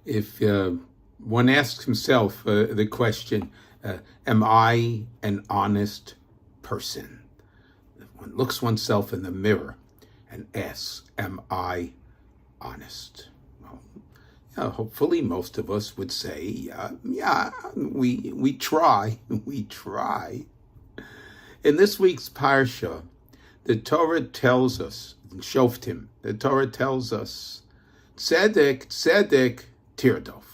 If one asks himself the question, am I an honest person? One looks oneself in the mirror and asks, am I honest? Well, hopefully most of us would say, yeah, we try, we try. In this week's Parsha, the Torah tells us, in Shoftim, the Torah tells us, Tzedek, tzedek, tirdof.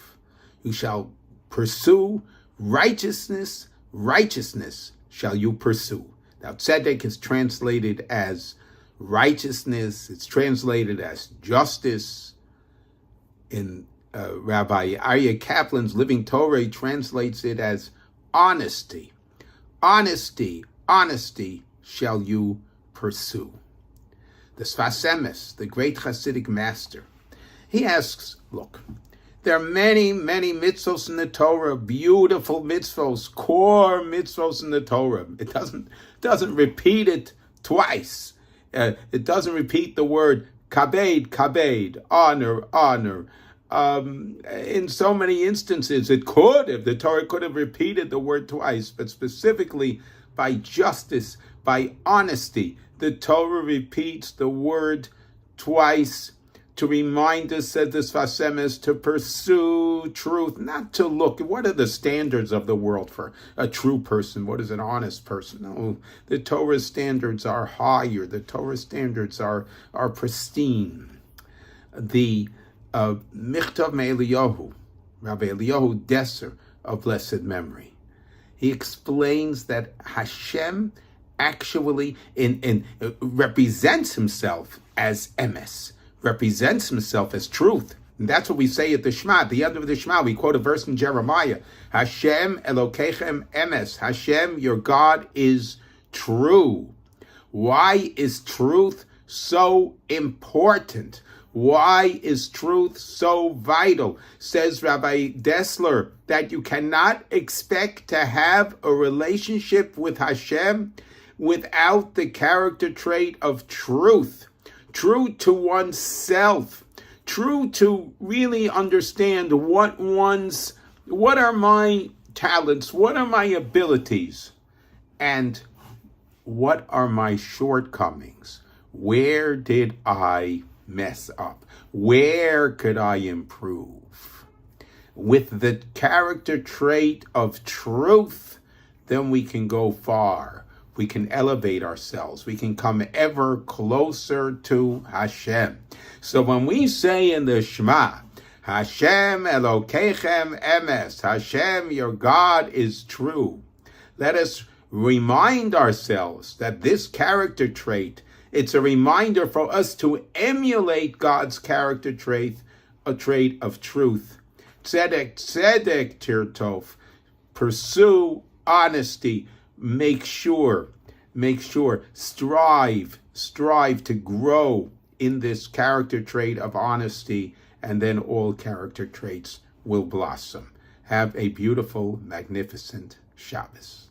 You shall pursue righteousness, righteousness shall you pursue. Now, tzedek is translated as righteousness. It's translated as justice. In Rabbi Aryeh Kaplan's Living Torah, he translates it as honesty. Honesty, honesty shall you pursue. The Sfas Emes, the great Hasidic master, he asks, look, there are many, many mitzvos in the Torah, beautiful mitzvos, core mitzvos in the Torah. It doesn't repeat it twice. It doesn't repeat the word kabed, kabed, honor, honor. In so many instances, it could have, the Torah could have repeated the word twice, but specifically by justice, by honesty, the Torah repeats the word twice to remind us, said the Sfas Emes, to pursue truth, not to look. What are the standards of the world for a true person? What is an honest person? No, the Torah standards are higher. The Torah standards are pristine. The Michtav Me'Eliyahu, Rabbi Eliyahu Desser of blessed memory, he explains that Hashem actually represents himself as emes, represents himself as truth. And that's what we say at the Shema. At the end of the Shema, we quote a verse in Jeremiah. Hashem Elokechem emes. Hashem, your God, is true. Why is truth so important? Why is truth so vital? Says Rabbi Dessler that you cannot expect to have a relationship with Hashem without the character trait of truth. True to oneself. True to really understand what are my talents, what are my abilities, and what are my shortcomings? Where did I mess up? Where could I improve? With the character trait of truth, then we can go far. We can elevate ourselves. We can come ever closer to Hashem. So when we say in the Shema, Hashem Elokechem emes, Hashem, your God, is true, let us remind ourselves that this character trait, it's a reminder for us to emulate God's character trait, a trait of truth. Tzedek, tzedek, tirtof. Pursue honesty. Make sure, strive to grow in this character trait of honesty, and then all character traits will blossom. Have a beautiful, magnificent Shabbos.